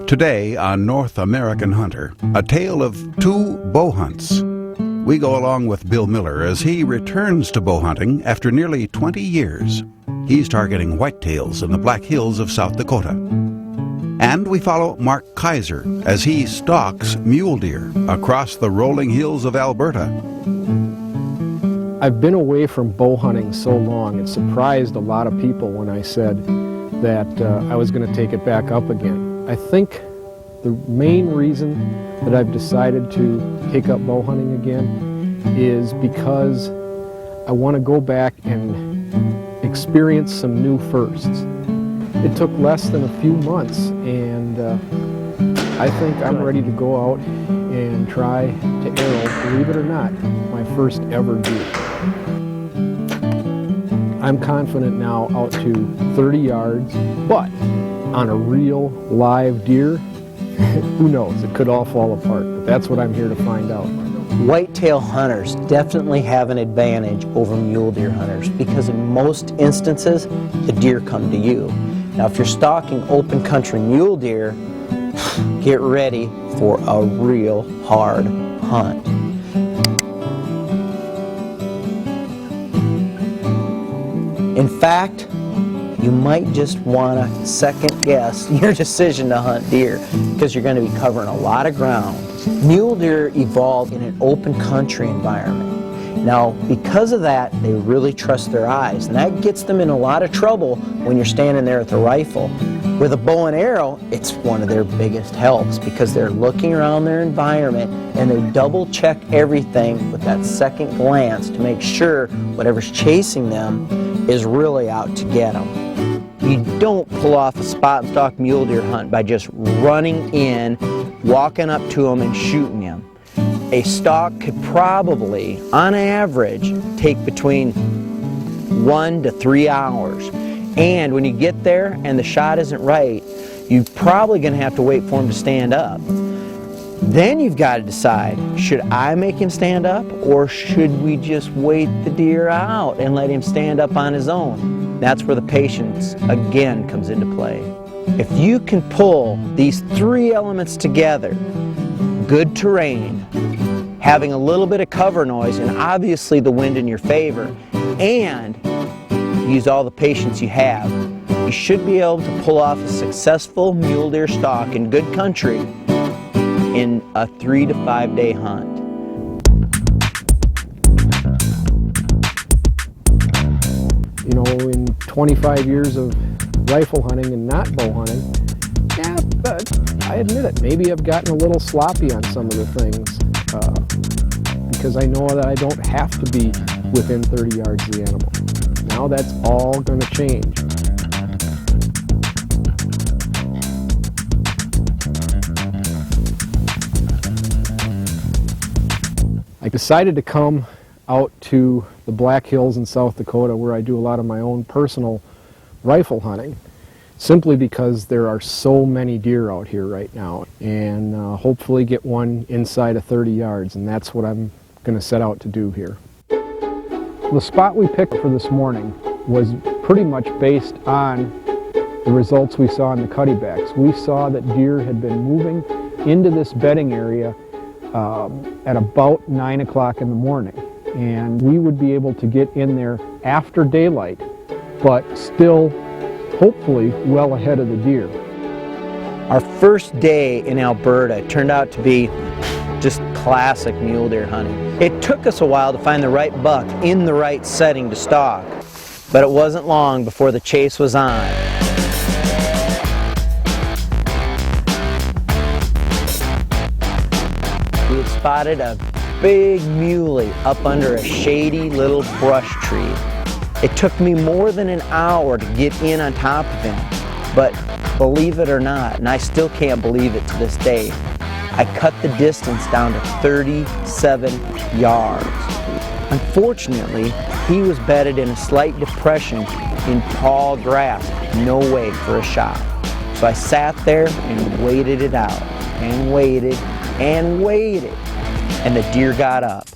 Today on North American Hunter, a tale of two bow hunts. We go along with Bill Miller as he returns to bow hunting after nearly 20 years. He's targeting whitetails in the Black Hills of South Dakota. And we follow Mark Kayser as he stalks mule deer across the rolling hills of Alberta. I've been away from bow hunting so long, it surprised a lot of people when I said that I was going to take it back up again. I think the main reason that I've decided to take up bow hunting again is because I want to go back and experience some new firsts. It took less than a few months, and I think I'm ready to go out and try to arrow, believe it or not, my first ever deer. I'm confident now out to 30 yards, but on a real live deer, who knows, it could all fall apart, but that's what I'm here to find out. Whitetail hunters definitely have an advantage over mule deer hunters because in most instances, the deer come to you. Now, if you're stalking open country mule deer, get ready for a real hard hunt. In fact, you might just want to second guess your decision to hunt deer because you're going to be covering a lot of ground. Mule deer evolved in an open country environment. Now, because of that, they really trust their eyes, and that gets them in a lot of trouble when you're standing there with a rifle. With a bow and arrow, it's one of their biggest helps because they're looking around their environment and they double check everything with that second glance to make sure whatever's chasing them is really out to get them. You don't pull off a spot and stalk mule deer hunt by just running in, walking up to them and shooting them. A stalk could probably, on average, take between 1 to 3 hours. And when you get there and the shot isn't right, you're probably going to have to wait for him to stand up. Then you've got to decide, should I make him stand up or should we just wait the deer out and let him stand up on his own? That's where the patience again comes into play. If you can pull these three elements together, good terrain, having a little bit of cover noise and obviously the wind in your favor, and use all the patience you have, you should be able to pull off a successful mule deer stalk in good country in a 3 to 5 day hunt. You know, in 25 years of rifle hunting and not bow hunting, yeah, but I admit it, maybe I've gotten a little sloppy on some of the things because I know that I don't have to be within 30 yards of the animal. Now that's all going to change. I decided to come out to the Black Hills in South Dakota where I do a lot of my own personal rifle hunting simply because there are so many deer out here right now, and hopefully get one inside of 30 yards, and that's what I'm going to set out to do here. The spot we picked for this morning was pretty much based on the results we saw in the cuttybacks. We saw that deer had been moving into this bedding area at about 9 o'clock in the morning, and we would be able to get in there after daylight, but still hopefully well ahead of the deer. Our first day in Alberta turned out to be just classic mule deer hunting. It took us a while to find the right buck in the right setting to stalk, but it wasn't long before the chase was on. We had spotted a big muley up under a shady little brush tree. It took me more than an hour to get in on top of him, but believe it or not, and I still can't believe it to this day, I cut the distance down to 37 yards. Unfortunately, he was bedded in a slight depression in tall grass, no way for a shot. So I sat there and waited it out, and waited, and waited, and the deer got up.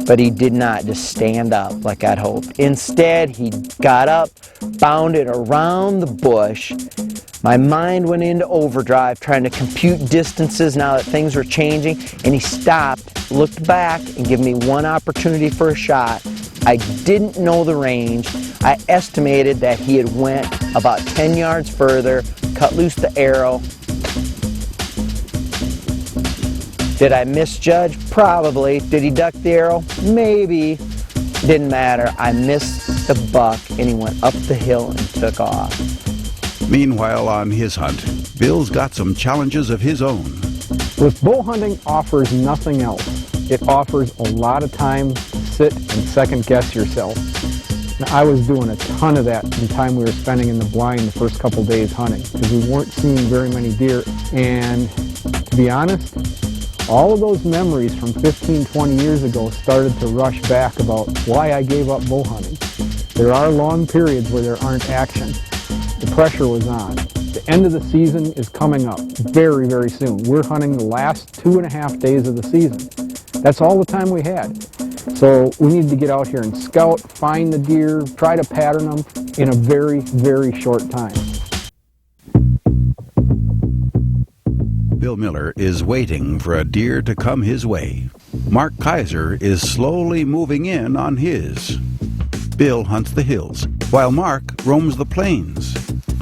But he did not just stand up like I'd hoped. Instead, he got up, bounded around the bush, My mind went into overdrive trying to compute distances now that things were changing, and he stopped, looked back, and gave me one opportunity for a shot. I didn't know the range. I estimated that he had went about 10 yards further, cut loose the arrow. Did I misjudge? Probably. Did he duck the arrow? Maybe. Didn't matter. I missed the buck, and he went up the hill and took off. Meanwhile, on his hunt, Bill's got some challenges of his own. With bow hunting offers nothing else. It offers a lot of time to sit and second guess yourself. Now, I was doing a ton of that in the time we were spending in the blind the first couple days hunting because we weren't seeing very many deer. And to be honest, all of those memories from 15, 20 years ago started to rush back about why I gave up bow hunting. There are long periods where there aren't action. The pressure was on. The end of the season is coming up very, very soon. We're hunting the last 2.5 days of the season. That's all the time we had. So we needed to get out here and scout, find the deer, try to pattern them in a very, very short time. Bill Miller is waiting for a deer to come his way. Mark Kayser is slowly moving in on his. Bill hunts the hills, while Mark roams the plains.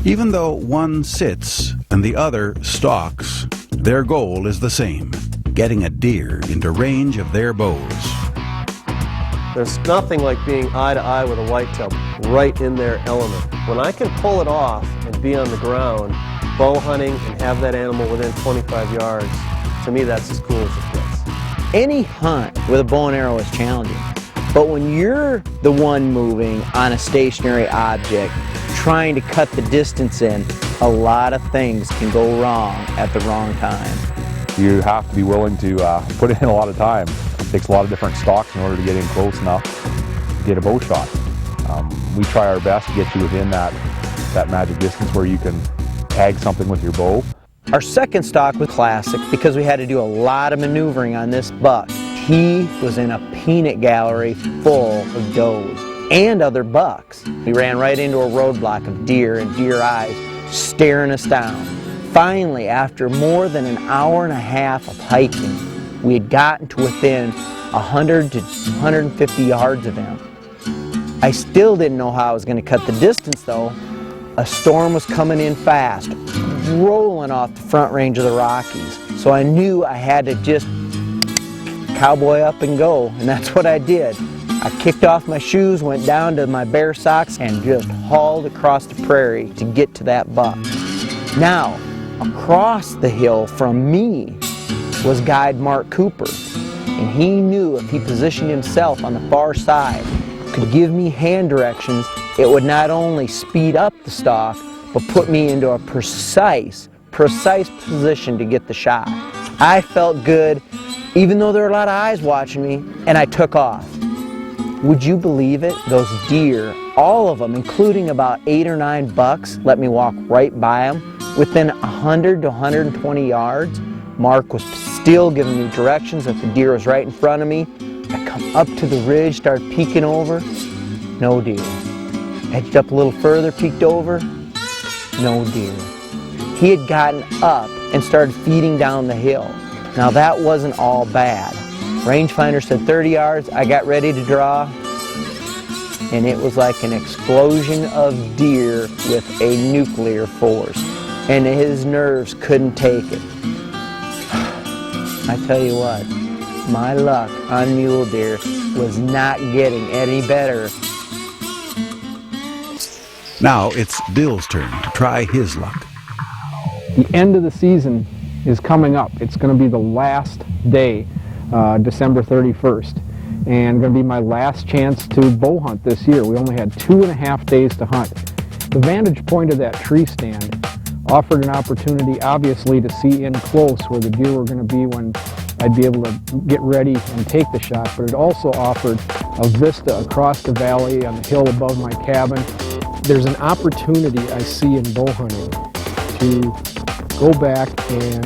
Even though one sits and the other stalks, their goal is the same: getting a deer into range of their bows. There's nothing like being eye to eye with a whitetail, right in their element. When I can pull it off and be on the ground, bow hunting and have that animal within 25 yards, to me that's as cool as it gets. Any hunt with a bow and arrow is challenging, but when you're the one moving on a stationary object, trying to cut the distance in, a lot of things can go wrong at the wrong time. You have to be willing to put in a lot of time. It takes a lot of different stalks in order to get in close enough to get a bow shot. We try our best to get you within that magic distance where you can tag something with your bow. Our second stalk was classic because we had to do a lot of maneuvering on this buck. He was in a peanut gallery full of does and other bucks. We ran right into a roadblock of deer and deer eyes staring us down. Finally, after more than an hour and a half of hiking, we had gotten to within 100 to 150 yards of him. I still didn't know how I was going to cut the distance though. A storm was coming in fast, rolling off the front range of the Rockies. So I knew I had to just cowboy up and go, and that's what I did. I kicked off my shoes, went down to my bare socks, and just hauled across the prairie to get to that buck. Now, across the hill from me was guide Mark Cooper, and he knew if he positioned himself on the far side, could give me hand directions, it would not only speed up the stalk, but put me into a precise position to get the shot. I felt good, even though there were a lot of eyes watching me, and I took off. Would you believe it? Those deer, all of them, including about 8 or 9 bucks, let me walk right by them. Within 100 to 120 yards, Mark was still giving me directions that the deer was right in front of me. I come up to the ridge, started peeking over, no deer. Edged up a little further, peeked over, no deer. He had gotten up and started feeding down the hill. Now that wasn't all bad. Rangefinder said 30 yards, I got ready to draw, and it was like an explosion of deer with a nuclear force, and his nerves couldn't take it. I tell you what, my luck on mule deer was not getting any better. Now it's Bill's turn to try his luck. The end of the season is coming up. It's going to be the last day, December 31st, and going to be my last chance to bow hunt this year. We only had 2.5 days to hunt. The vantage point of that tree stand offered an opportunity, obviously, to see in close where the deer were going to be when I'd be able to get ready and take the shot, but it also offered a vista across the valley on the hill above my cabin. There's an opportunity I see in bow hunting to go back and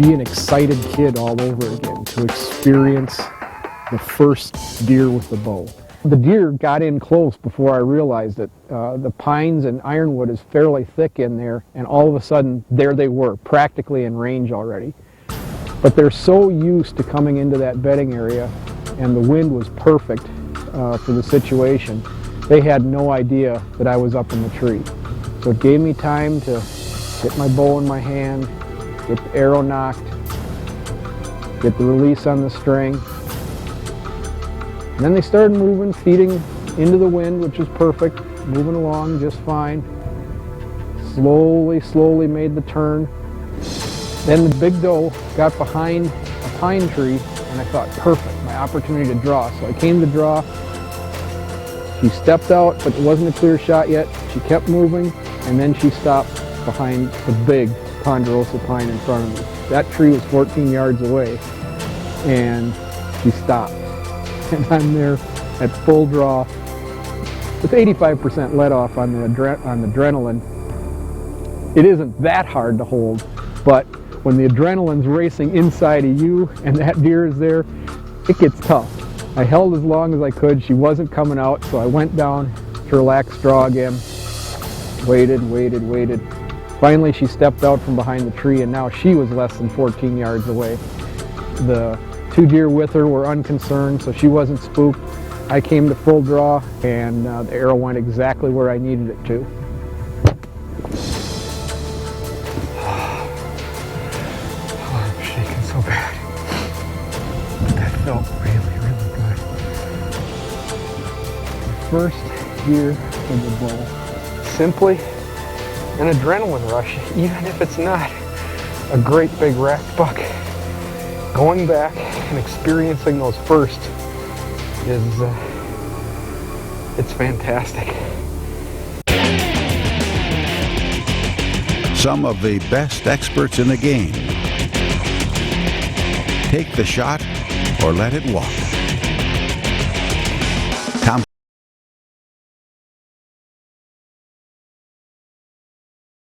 be an excited kid all over again, to experience the first deer with the bow. The deer got in close before I realized it. The pines and ironwood is fairly thick in there, and all of a sudden, there they were, practically in range already. But they're so used to coming into that bedding area, and the wind was perfect for the situation. They had no idea that I was up in the tree. So it gave me time to get my bow in my hand, get the arrow knocked, get the release on the string. And then they started moving, feeding into the wind, which was perfect, moving along just fine. Slowly made the turn. Then the big doe got behind a pine tree, and I thought, perfect, my opportunity to draw. So I came to draw. She stepped out, but it wasn't a clear shot yet. She kept moving, and then she stopped behind the big ponderosa pine in front of me. That tree was 14 yards away, and she stopped. And I'm there at full draw with 85% let off on the adrenaline. It isn't that hard to hold, but when the adrenaline's racing inside of you and that deer is there, it gets tough. I held as long as I could. She wasn't coming out, so I went down to relax draw again. Waited. Finally, she stepped out from behind the tree, and now she was less than 14 yards away. The two deer with her were unconcerned, so she wasn't spooked. I came to full draw, and the arrow went exactly where I needed it to. Oh, I'm shaking so bad. That felt really good. First deer in the bow. Simply an adrenaline rush, even if it's not a great big rack buck. Going back and experiencing those first is, it's fantastic. Some of the best experts in the game. Take the shot or let it walk.